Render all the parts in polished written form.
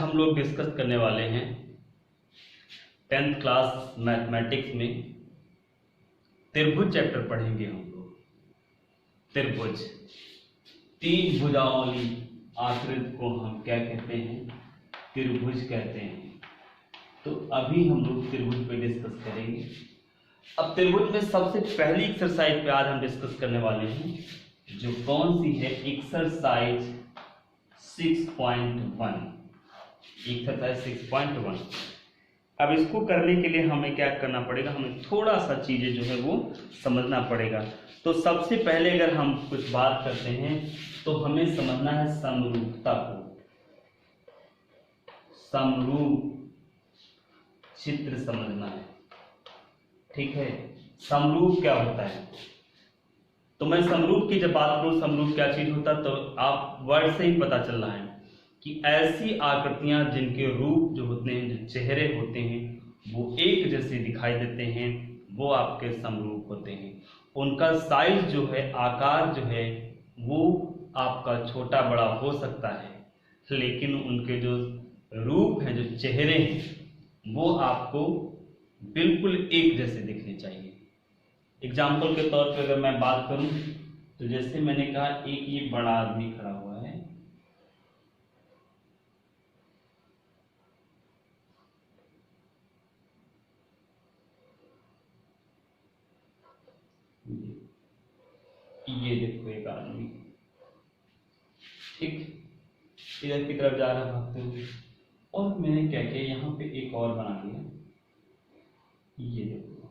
हम लोग डिस्कस करने वाले हैं 10th क्लास मैथमेटिक्स में त्रिभुज चैप्टर पढ़ेंगे हम लोग। त्रिभुज, तीन भुजाओं वाली आकृति को हम क्या कहते हैं? त्रिभुज कहते हैं। तो अभी हम लोग त्रिभुज पे डिस्कस करेंगे। अब त्रिभुज में सबसे पहली एक्सरसाइज पे आज हम डिस्कस करने वाले हैं, जो कौन सी है? एक्सरसाइज 6.1। एक्सरसाइज 6.1। अब इसको करने के लिए हमें क्या करना पड़ेगा? हमें थोड़ा सा चीजें जो है वो समझना पड़ेगा। तो सबसे पहले अगर हम कुछ बात करते हैं तो हमें समझना है समरूपता को। समरूप चित्र समझना है, ठीक है? समरूप क्या होता है? तो मैं समरूप की जब बात करूं, समरूप क्या चीज होता है, तो आप वर्ड से ही पता चल रहा है कि ऐसी आकृतियां जिनके रूप जो होते हैं, जो चेहरे होते हैं, वो एक जैसे दिखाई देते हैं, वो आपके समरूप होते हैं। उनका साइज जो है, आकार जो है, वो आपका छोटा बड़ा हो सकता है, लेकिन उनके जो रूप हैं, जो चेहरे हैं, वो आपको बिल्कुल एक जैसे दिखने चाहिए। एग्जाम्पल के तौर पे अगर मैं बात करूं तो जैसे मैंने कहा, एक ये बड़ा आदमी खड़ा हुआ है, ये देखो एक आदमी, ठीक, इधर की तरफ जा रहा भागते हुए, और मैंने क्या किया, यहाँ पे एक और बना दिया, ये देखो,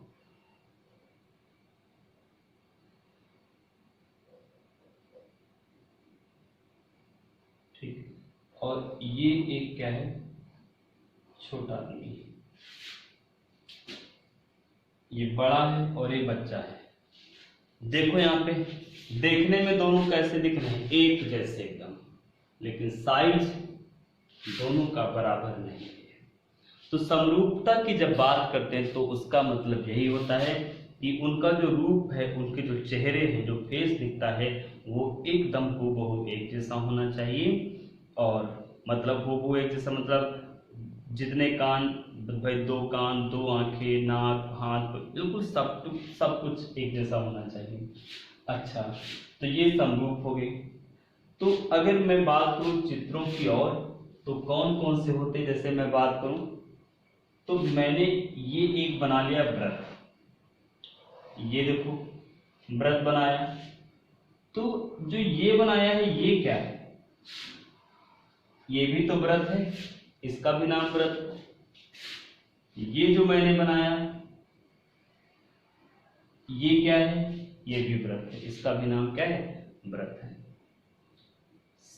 ठीक, और ये एक क्या है? छोटा आदमी, ये बड़ा है और ये बच्चा है। देखो यहाँ पे देखने में दोनों कैसे दिख रहे हैं? एक जैसे एकदम, लेकिन साइज दोनों का बराबर नहीं है। तो समरूपता की जब बात करते हैं तो उसका मतलब यही होता है कि उनका जो रूप है, उनके जो चेहरे हैं, जो फेस दिखता है, वो एकदम हूबहू एक जैसा होना चाहिए। और मतलब हूबहू एक जैसा मतलब जितने कान भाई, दो कान, दो आंखें, नाक, हाथ, बिल्कुल सब कुछ एक जैसा होना चाहिए। अच्छा, तो ये समरूप हो गए। तो अगर मैं बात करूं चित्रों की ओर, तो कौन कौन से होते? जैसे मैं बात करूं तो मैंने ये एक बना लिया वृत्त, ये देखो वृत्त बनाया। तो जो ये बनाया है, ये क्या है? ये भी तो वृत्त है, इसका भी नाम वृत्त। ये जो मैंने बनाया, ये क्या है? ये भी वृत्त है, इसका भी नाम क्या है? वृत्त है।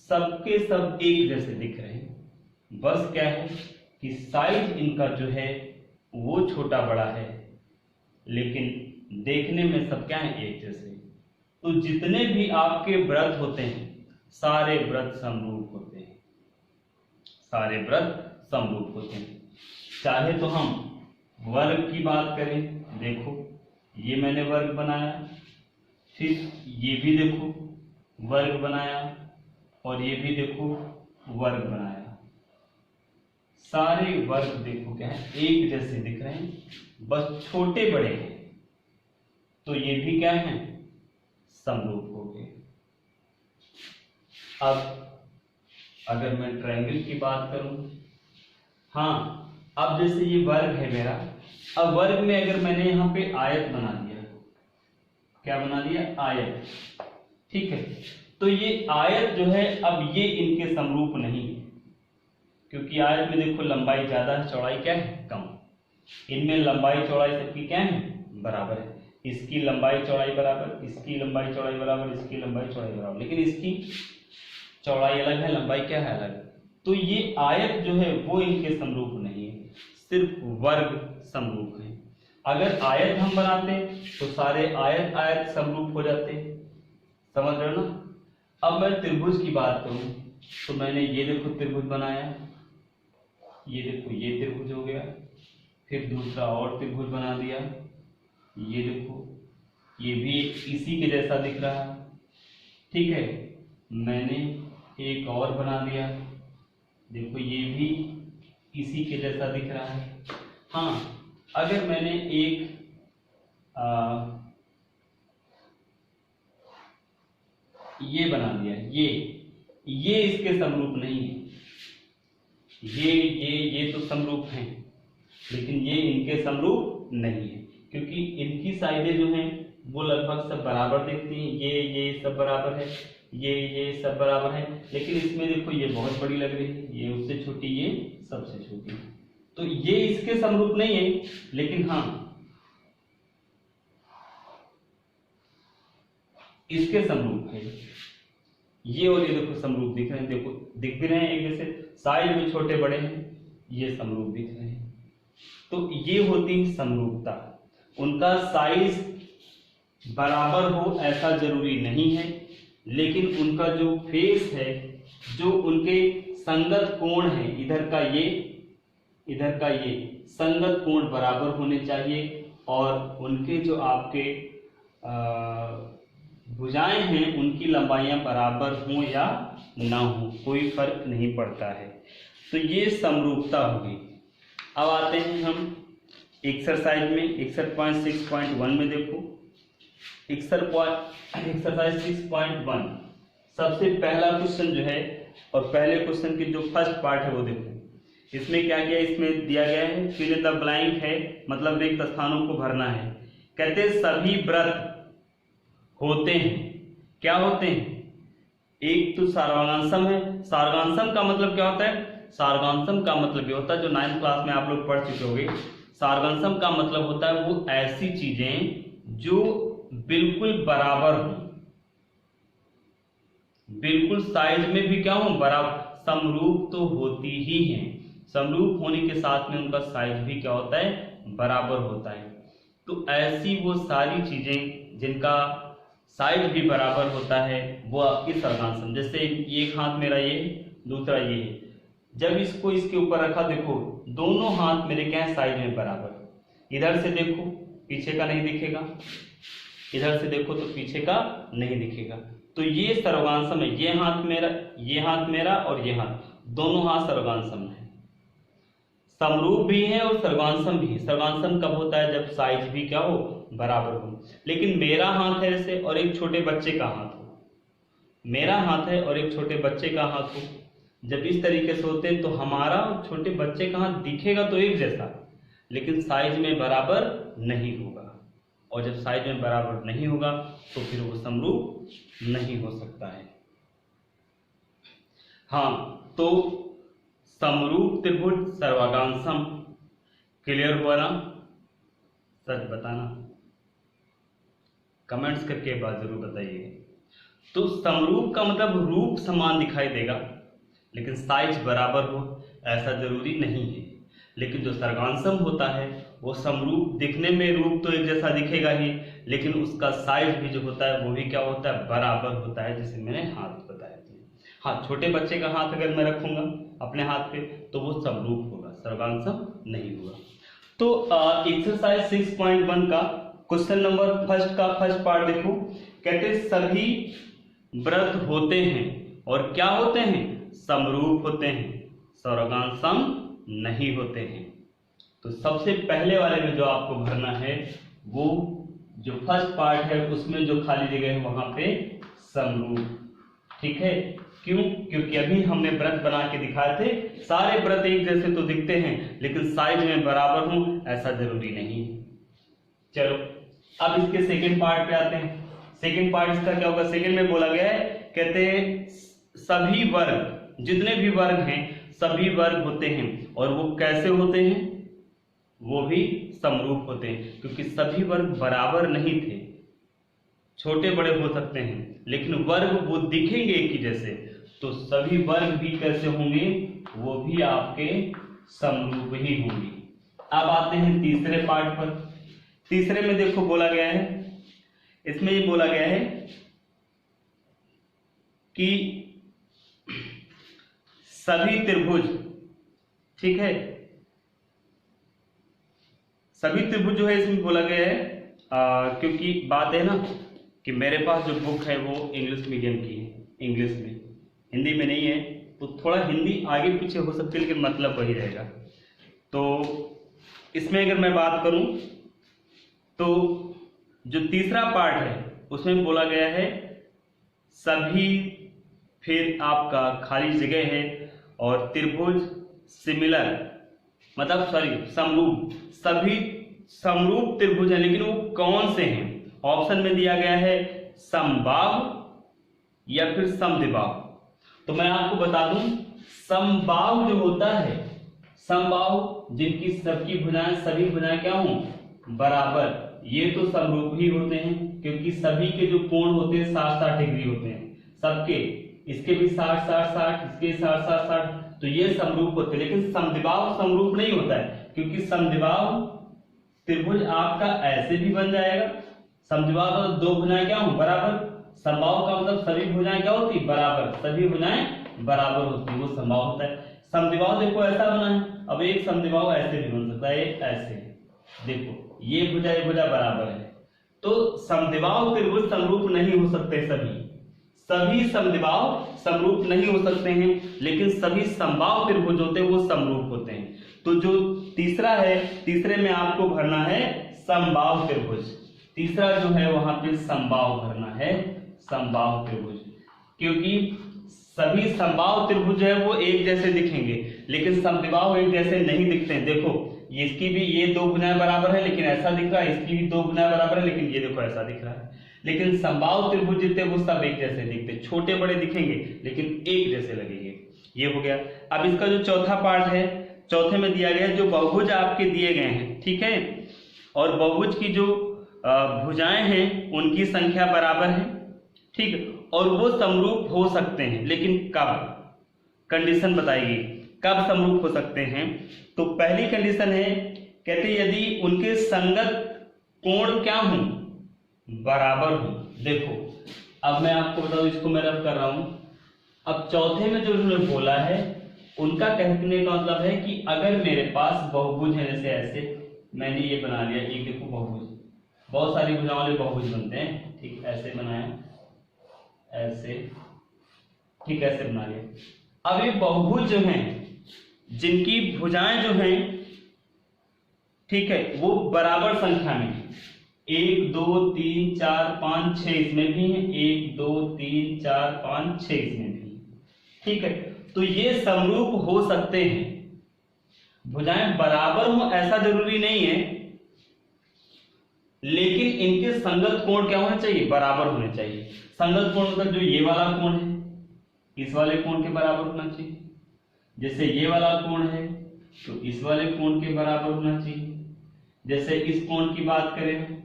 सबके सब एक जैसे दिख रहे हैं, बस क्या है कि साइज इनका जो है वो छोटा बड़ा है, लेकिन देखने में सब क्या है? एक जैसे। तो जितने भी आपके वृत्त होते हैं, सारे वृत्त समरूप होते हैं, सारे वृत्त समरूप होते हैं। चाहे तो हम वर्ग की बात करें, देखो ये मैंने वर्ग बनाया, फिर ये भी देखो वर्ग बनाया, और ये भी देखो वर्ग बनाया। सारे वर्ग देखो क्या है? एक जैसे दिख रहे हैं, बस छोटे बड़े हैं। तो ये भी क्या है? समरूप हो गए। अब अगर मैं ट्रायंगल की बात करूं, हाँ, अब जैसे ये वर्ग है मेरा, अब वर्ग में अगर मैंने यहाँ पे आयत बना दिया, क्या बना दिया? आयत, ठीक है। तो ये आयत जो है, अब ये इनके समरूप नहीं है, क्योंकि आयत में देखो लंबाई ज्यादा है, चौड़ाई क्या है? कम। इनमें लंबाई चौड़ाई सबकी क्या है? बराबर है। इसकी लंबाई चौड़ाई बराबर, इसकी लंबाई चौड़ाई बराबर, इसकी लंबाई चौड़ाई बराबर, लेकिन इसकी चौड़ाई अलग है, लंबाई क्या है? अलग। तो ये आयत जो है वो इनके समरूप नहीं है, सिर्फ वर्ग समरूप है। अगर आयत हम बनाते तो सारे आयत आयत समरूप हो जाते, समझ रहे हो ना? अब मैं त्रिभुज की बात करूं तो मैंने ये देखो त्रिभुज बनाया, ये देखो ये त्रिभुज हो गया, फिर दूसरा और त्रिभुज बना दिया, ये देखो ये भी इसी के जैसा दिख रहा है, ठीक है। मैंने एक और बना दिया, देखो ये भी इसी के जैसा दिख रहा है। हाँ, अगर मैंने एक ये बना दिया, ये इसके समरूप नहीं है। ये तो समरूप हैं, लेकिन ये इनके समरूप नहीं है, क्योंकि इनकी साइडें जो हैं वो लगभग सब बराबर दिखती हैं। ये सब बराबर है, ये सब बराबर है, लेकिन इसमें देखो ये बहुत बड़ी लग रही है, ये उससे छोटी, ये सबसे छोटी। तो ये इसके समरूप नहीं है, लेकिन हाँ इसके समरूप है। ये और ये देखो समरूप दिख रहे हैं, देखो दिख भी रहे हैं एक जैसे, साइज में छोटे बड़े हैं, ये समरूप दिख रहे हैं। तो ये होती है समरूपता। उनका साइज बराबर हो ऐसा जरूरी नहीं है, लेकिन उनका जो फेस है, जो उनके संगत कोण है, इधर का ये संगत कोण बराबर होने चाहिए, और उनके जो आपके भुजाएं हैं उनकी लंबाइयां बराबर हों या ना हो, कोई फर्क नहीं पड़ता है। तो ये समरूपता होगी। अब आते हैं हम एक्सरसाइज में, 61.6.1 में देखो, एक्सरसाइज 6.1 सबसे पहला क्वेश्चन जो है, और पहले क्वेश्चन की जो फर्स्ट पार्ट है वो देखो। इसमें क्या किया, इसमें दिया गया है फिल इन द ब्लैंक है, मतलब रिक्त स्थानों को भरना है। कहते हैं सभी व्रत होते हैं, क्या होते हैं, एक तो सार्वगांसम है। सार्वगांसम का मतलब क्या होता है, सार्वगांसम का मतलब ये होता है, जो 9th क्लास में आप लोग पढ़ चुके होंगे, सार्वगांसम का मतलब होता है वो ऐसी चीजें जो बिल्कुल बराबर हो, बिल्कुल साइज में भी क्या हो, बराबर, समरूप तो होती ही हैं, समरूप होने के साथ में उनका साइज भी क्या होता है, बराबर होता है। तो ऐसी वो सारी चीजें जिनका साइज भी बराबर होता है वो आपकी सर्वगांसम। जैसे एक हाथ मेरा ये, दूसरा ये है, जब इसको इसके ऊपर रखा, देखो दोनों हाथ मेरे क्या है, साइज में बराबर। इधर से देखो पीछे का नहीं दिखेगा, इधर से देखो तो पीछे का नहीं दिखेगा। तो ये सर्वगांसम है, ये हाथ मेरा और ये हाथ, दोनों हाथ सर्वगांसम है, समरूप भी है और सर्वगांसम भी है। सर्वगांसम कब होता है, जब साइज भी क्या हो, बराबर हो। लेकिन मेरा हाथ है ऐसे और एक छोटे बच्चे का हाथ हो, मेरा हाथ है और एक छोटे बच्चे का हाथ हो, जब इस तरीके से होते हैं तो हमारा और छोटे बच्चे का हाथ दिखेगा तो एक जैसा, लेकिन साइज में बराबर नहीं होगा। और जब साइज में बराबर नहीं होगा तो फिर वो समरूप नहीं हो सकता है। हाँ, तो समरूप त्रिभुज सर्वगांसम क्लियर हुआ ना? सच बताना, कमेंट्स करके बात जरूर बताइए। तो समरूप का मतलब रूप समान दिखाई देगा, लेकिन साइज बराबर हो ऐसा जरूरी नहीं है। लेकिन जो सर्वगांसम होता है वो समरूप, दिखने में रूप तो एक जैसा दिखेगा ही, लेकिन उसका साइज भी जो होता है वो भी क्या होता है, बराबर होता है, जिसे मैंने हाथ बताया था। हाँ, छोटे बच्चे का हाथ अगर मैं रखूंगा अपने हाथ पे तो वो समरूप होगा, सर्वगांसम नहीं होगा। तो एक्सरसाइज 6.1 का क्वेश्चन नंबर फर्स्ट का फर्स्ट पार्ट देखो। कहते सभी व्रत होते हैं और क्या होते हैं, समरूप होते हैं, सर्वगांसम नहीं होते हैं। तो सबसे पहले वाले में जो आपको भरना है वो जो फर्स्ट पार्ट है उसमें जो खाली जगह है वहां पे समरूप, ठीक है। क्यों? क्योंकि अभी हमने व्रत बना के दिखाए थे, सारे व्रत एक जैसे तो दिखते हैं लेकिन साइज में बराबर हो ऐसा जरूरी नहीं है। चलो अब इसके सेकंड पार्ट पे आते हैं। सेकंड पार्ट इसका क्या होगा, सेकंड में बोला गया है, कहते हैं सभी वर्ग, जितने भी वर्ग हैं सभी वर्ग होते हैं, और वो कैसे होते हैं, वो भी समरूप होते हैं, क्योंकि सभी वर्ग बराबर नहीं थे, छोटे बड़े हो सकते हैं लेकिन वर्ग वो दिखेंगे एक ही जैसे, तो सभी वर्ग भी कैसे होंगे, वो भी आपके समरूप ही होंगे। अब आते हैं तीसरे पार्ट पर। तीसरे में देखो बोला गया है, इसमें ये बोला गया है कि सभी त्रिभुज, ठीक है, सभी त्रिभुज जो है इसमें बोला गया है, क्योंकि बात है ना कि मेरे पास जो बुक है वो इंग्लिश मीडियम की है, इंग्लिश में, हिंदी में नहीं है, तो थोड़ा हिंदी आगे पीछे हो सकती है लेकिन मतलब वही रहेगा। तो इसमें अगर मैं बात करूं तो जो तीसरा पार्ट है उसमें बोला गया है सभी, फिर आपका खाली जगह है और त्रिभुज सिमिलर, मतलब सॉरी समरूप, सभी समरूप त्रिभुज है, लेकिन वो कौन से हैं? ऑप्शन में दिया गया है समबाहु या फिर समद्विबाहु। तो मैं आपको बता दूं, समबाहु जो होता है, समबाहु जिनकी सबकी भुजाएं, सभी भुजाएं क्या हों? बराबर, ये तो समरूप ही होते हैं क्योंकि सभी के जो कोण होते हैं 60-60 डिग्री होते हैं सबके, इसके भी 60-60-60, इसके 60-60-60, तो ये समरूप होते हैं। लेकिन समद्विबाहु समरूप नहीं होता है क्योंकि समद्विबाहु त्रिभुज आपका ऐसे भी बन जाएगा। समद्विबाहु का दो भुजाएं क्या हों? बराबर। समबाहु का मतलब सभी भुजाएं क्या होती? बराबर, सभी भुजाएं बराबर होती है, वो समबाहु होता है। समद्विबाहु देखो ऐसा बना है, अब एक समद्विबाहु ऐसे भी बन सकता है, ऐसे, देखो ये भुजा बराबर है। तो समद्विबाहु त्रिभुज समरूप नहीं हो सकते, सभी समद्विबाहु समरूप नहीं हो सकते हैं, लेकिन सभी समबाहु त्रिभुज होते हैं वो समरूप होते हैं। तो जो तीसरा है, तीसरे में आपको भरना है समबाहु त्रिभुज, तीसरा जो है वहां पे समबाहु भरना है, समबाहु त्रिभुज, क्योंकि सभी समबाहु त्रिभुज है वो एक जैसे दिखेंगे लेकिन समद्विबाहु एक जैसे नहीं दिखते हैं। देखो इसकी भी ये दो भुजाएं बराबर है लेकिन ऐसा दिख रहा है, इसकी भी दो भुजाएं बराबर है लेकिन ये देखो ऐसा दिख रहा है। लेकिन समबाहु त्रिभुज जितने वो सब एक जैसे दिखते, छोटे बड़े दिखेंगे लेकिन एक जैसे लगेंगे। ये हो गया। अब इसका जो चौथा पार्ट है, चौथे में दिया गया जो बहुभुज आपके दिए गए हैं, ठीक है, और बहुभुज की जो भुजाएं हैं उनकी संख्या बराबर है, ठीक, और वो समरूप हो सकते हैं, लेकिन कब? कंडीशन बताइए कब समरूप हो सकते हैं। तो पहली कंडीशन है, कहते यदि उनके संगत कोण क्या हों? बराबर हो। देखो अब मैं आपको बताऊं, इसको मैं रब कर रहा हूं। अब चौथे में जो उन्होंने बोला है उनका कहने का मतलब है कि अगर मेरे पास बहुभुज है, जैसे ऐसे मैंने ये बना लिया, एक देखो बहुभुज, बहुत सारी भुजाओं वाले बहुभुज बनते हैं, ठीक, ऐसे बनाया, ऐसे, ठीक, ऐसे बना लिया। अब ये बहुभुज जो हैं जिनकी भुजाएं जो हैं, ठीक है, वो बराबर संख्या में 1 2 3 4 5 6 इसमें भी है, 1 2 3 4 5 6 इसमें भी, ठीक है, तो ये समरूप हो सकते हैं। भुजाएं बराबर हो ऐसा जरूरी नहीं है, लेकिन इनके संगत कोण क्या होने चाहिए? बराबर होने चाहिए। संगत कोण मतलब जो ये वाला कोण है इस वाले कोण के बराबर होना चाहिए, जैसे ये वाला कोण है तो इस वाले कोण के बराबर होना चाहिए, जैसे इस कोण की बात करें,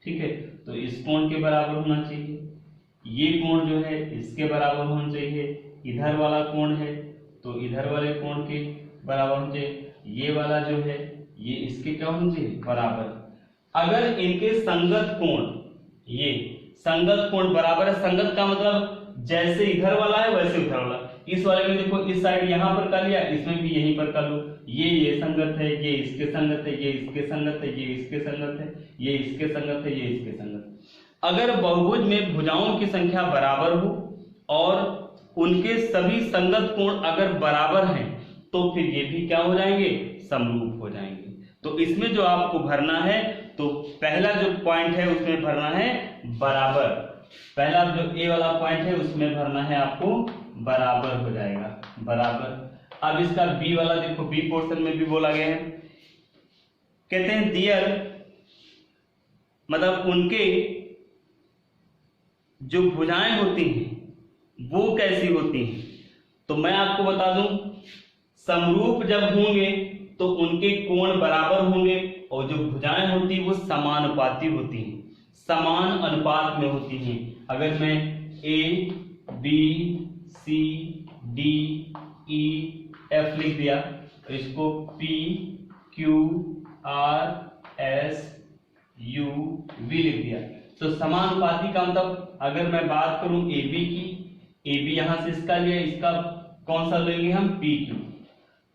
ठीक है, तो इस कोण के बराबर होना चाहिए, ये कोण जो है इसके बराबर होना चाहिए, इधर वाला कोण है तो इधर वाले कोण के बराबर होना चाहिए, ये वाला जो है ये इसके क्या होना चाहिए? बराबर। अगर इनके संगत कोण, ये संगत कोण बराबर है, संगत का मतलब जैसे इधर वाला है वैसे उधर वाला, इस वाले में देखो इस साइड यहां पर कर लिया, इसमें भी यहीं पर कर लो, ये संगत है, ये इसके संगत है, ये इसके संगत है, ये इसके संगत है, ये इसके संगत है, ये इसके संगत। अगर बहुभुज में भुजाओं की संख्या बराबर हो और उनके सभी संगत कोण अगर बराबर हैं तो फिर ये भी क्या हो जाएंगे? समरूप हो जाएंगे। तो इसमें जो आपको भरना है, तो पहला जो पॉइंट है उसमें भरना है बराबर, पहला जो ए वाला पॉइंट है उसमें भरना है आपको बराबर हो जाएगा, बराबर। अब इसका बी वाला देखो, बी पोर्शन में भी बोला गया है, कहते हैं दियर, मतलब उनके जो भुजाएं होती हैं वो कैसी होती हैं। तो मैं आपको बता दूं, समरूप जब होंगे तो उनके कोण बराबर होंगे और जो भुजाएं होती वो समानुपाती होती हैं, समान अनुपात में होती हैं। अगर मैं A B C D E F लिख दिया तो इसको P Q R S U V लिख दिया, तो समानुपाती का मतलब अगर मैं बात करूं ए बी की, ए बी यहां से इसका लिया, इसका कौन सा लेंगे हम? पी क्यू,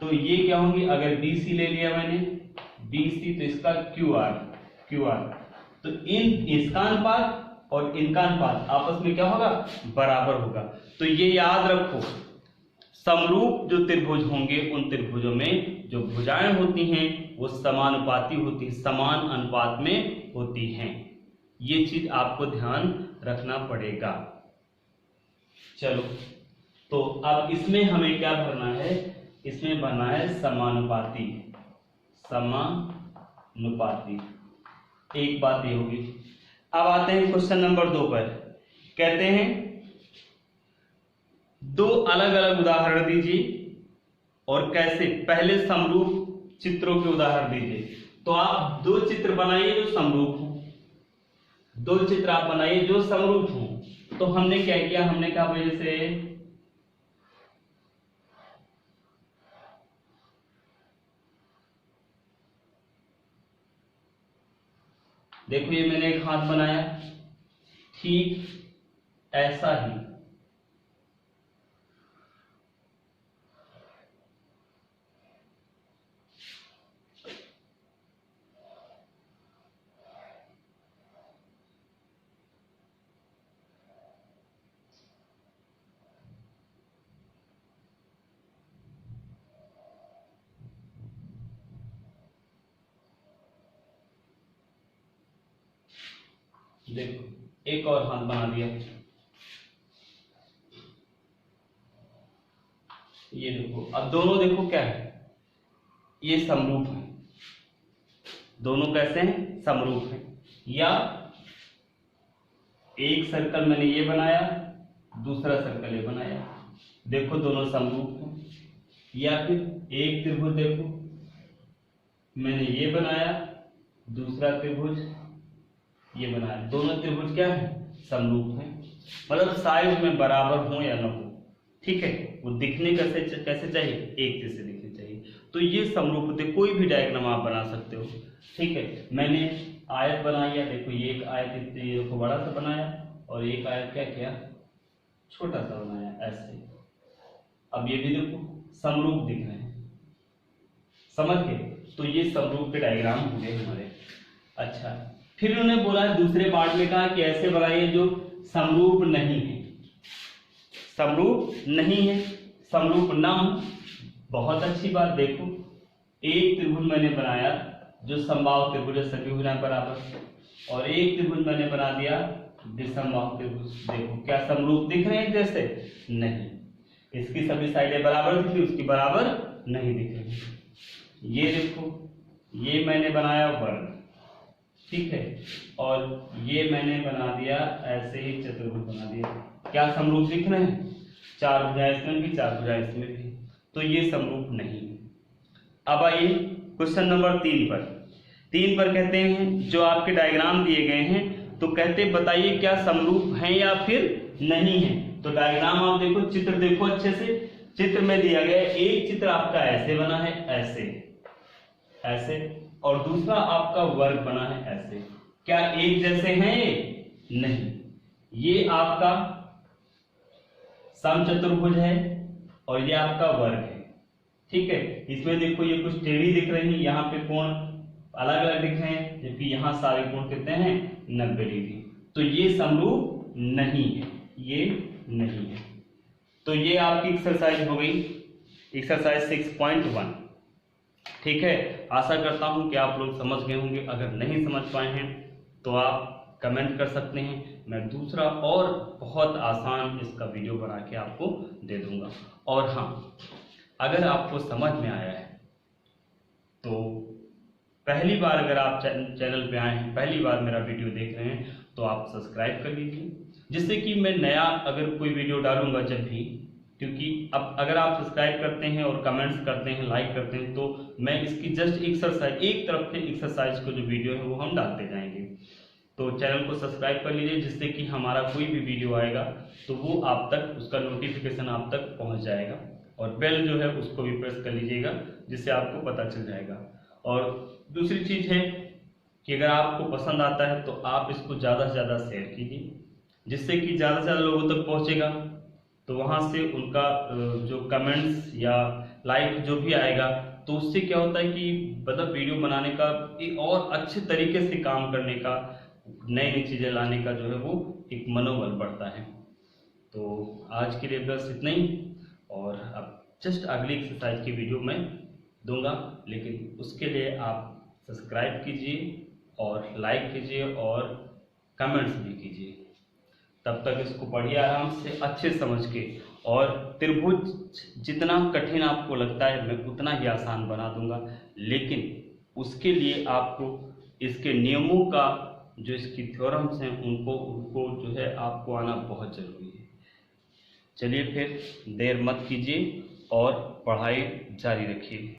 तो ये क्या होंगी? अगर बी सी ले लिया मैंने, बी सी, तो इसका क्यू आर, क्यू आर, तो इसका अनुपात और इनका अनुपात आपस में क्या होगा? बराबर होगा। तो ये याद रखो, समरूप जो त्रिभुज होंगे उन त्रिभुजों में जो भुजाएं होती हैं वो समानुपाती होती हैं, समान अनुपात में होती हैं। ये चीज आपको ध्यान रखना पड़ेगा। चलो, तो अब इसमें हमें क्या भरना है, इसमें भरना है समानुपाती। समानुपाती एक बात ये होगी। अब आते हैं क्वेश्चन नंबर 2 पर। कहते हैं दो अलग अलग उदाहरण दीजिए और कैसे, पहले समरूप चित्रों के उदाहरण दीजिए। तो आप दो चित्र बनाइए जो समरूप हो, दो चित्र आप बनाइए जो समरूप हो। तो हमने क्या किया, हमने कहा भाई जैसे देखो ये मैंने एक हाथ बनाया, ठीक ऐसा ही देखो एक और हाथ बना दिया। ये देखो, अब दोनों देखो क्या है, ये समरूप है, दोनों कैसे हैं, समरूप हैं। या एक सर्कल मैंने ये बनाया, दूसरा सर्कल ये बनाया, देखो दोनों समरूप हैं। या फिर एक त्रिभुज देखो, मैंने ये बनाया, दूसरा त्रिभुज ये बनाया, दोनों त्रिभुज क्या है, समरूप हैं। मतलब साइज में बराबर हो या ना हो, ठीक है, वो दिखने कैसे चाहिए, एक जैसे दिखने चाहिए। तो ये समरूप होते, कोई भी डायग्राम आप बना सकते हो, ठीक है। मैंने आयत बनाया, देखो ये एक आयत, ये देखो बड़ा सा बनाया, और एक आयत क्या किया, छोटा सा बनाया ऐसे। अब ये भी देखो समरूप दिख रहे हैं, समझ गए। तो ये समरूप के डायग्राम हो गए हमारे। अच्छा, फिर उन्होंने बोला दूसरे पार्ट में कहा कि ऐसे बनाइए जो समरूप नहीं है, समरूप नहीं है, समरूप ना हो। बहुत अच्छी बात, देखो एक त्रिभुज मैंने बनाया जो समबाहु त्रिभुज है, सभी भुजाएं बराबर, और एक त्रिभुज मैंने बना दिया विषमबाहु त्रिभुज। देखो क्या समरूप दिख रहे हैं जैसे, नहीं, इसकी सभी साइडें बराबर दिख रही, उसकी बराबर नहीं दिख रही। ये देखो ये मैंने बनाया वर्ग, ठीक है, और ये मैंने बना दिया ऐसे ही चतुर्भुज बना दिया। क्या समरूप दिख रहे हैं, चार भुजाएं इसमें भी, चार भुजाएं इसमें भी, तो ये समरूप नहीं है। अब आइए क्वेश्चन नंबर 3 पर। 3 पर कहते हैं जो आपके डायग्राम दिए गए हैं, तो कहते बताइए क्या समरूप हैं या फिर नहीं है। तो डायग्राम आप देखो, चित्र देखो अच्छे से। चित्र में दिया गया एक चित्र आपका ऐसे बना है, ऐसे ऐसे, और दूसरा आपका वर्ग बना है ऐसे। क्या एक जैसे हैं ये, नहीं, ये आपका समचतुर्भुज है और ये आपका वर्ग है, ठीक है। इसमें देखो ये कुछ टेढ़ी दिख रही है, यहाँ पे कोण अलग अलग दिख रहे हैं, जबकि यहाँ सारे कोण कितने हैं, 90 डिग्री। तो ये समरूप नहीं है, ये नहीं है। तो ये आपकी एक्सरसाइज हो गई, एक्सरसाइज 6.1, ठीक है। आशा करता हूं कि आप लोग समझ गए होंगे। अगर नहीं समझ पाए हैं तो आप कमेंट कर सकते हैं, मैं दूसरा और बहुत आसान इसका वीडियो बना के आपको दे दूंगा। और हाँ, अगर आपको समझ में आया है तो पहली बार अगर आप चैनल पे आए हैं, पहली बार मेरा वीडियो देख रहे हैं, तो आप सब्सक्राइब कर लीजिए, जिससे कि मैं नया अगर कोई वीडियो डालूंगा जब भी, क्योंकि अब अगर आप सब्सक्राइब करते हैं और कमेंट्स करते हैं, लाइक करते हैं, तो मैं इसकी जस्ट एक्सरसाइज, एक तरफ के एक्सरसाइज को जो वीडियो है वो हम डालते जाएंगे। तो चैनल को सब्सक्राइब कर लीजिए, जिससे कि हमारा कोई भी वीडियो आएगा तो वो आप तक, उसका नोटिफिकेशन आप तक पहुंच जाएगा। और बेल जो है उसको भी प्रेस कर लीजिएगा, जिससे आपको पता चल जाएगा। और दूसरी चीज़ है कि अगर आपको पसंद आता है तो आप इसको ज़्यादा से ज़्यादा शेयर कीजिए, जिससे कि ज़्यादा से ज़्यादा लोगों तक पहुँचेगा। तो वहाँ से उनका जो कमेंट्स या लाइक जो भी आएगा, तो उससे क्या होता है कि मतलब वीडियो बनाने का एक और अच्छे तरीके से काम करने का, नई नई चीज़ें लाने का जो है वो एक मनोबल बढ़ता है। तो आज के लिए बस इतना ही, और अब जस्ट अगली एक्सरसाइज की वीडियो मैं दूंगा, लेकिन उसके लिए आप सब्सक्राइब कीजिए और लाइक कीजिए और कमेंट्स भी कीजिए। तब तक इसको पढ़िए आराम से अच्छे समझ के, और त्रिभुज जितना कठिन आपको लगता है मैं उतना ही आसान बना दूंगा, लेकिन उसके लिए आपको इसके नियमों का, जो इसकी थ्योरम्स हैं उनको जो है आपको आना बहुत ज़रूरी है। चलिए फिर देर मत कीजिए और पढ़ाई जारी रखिए।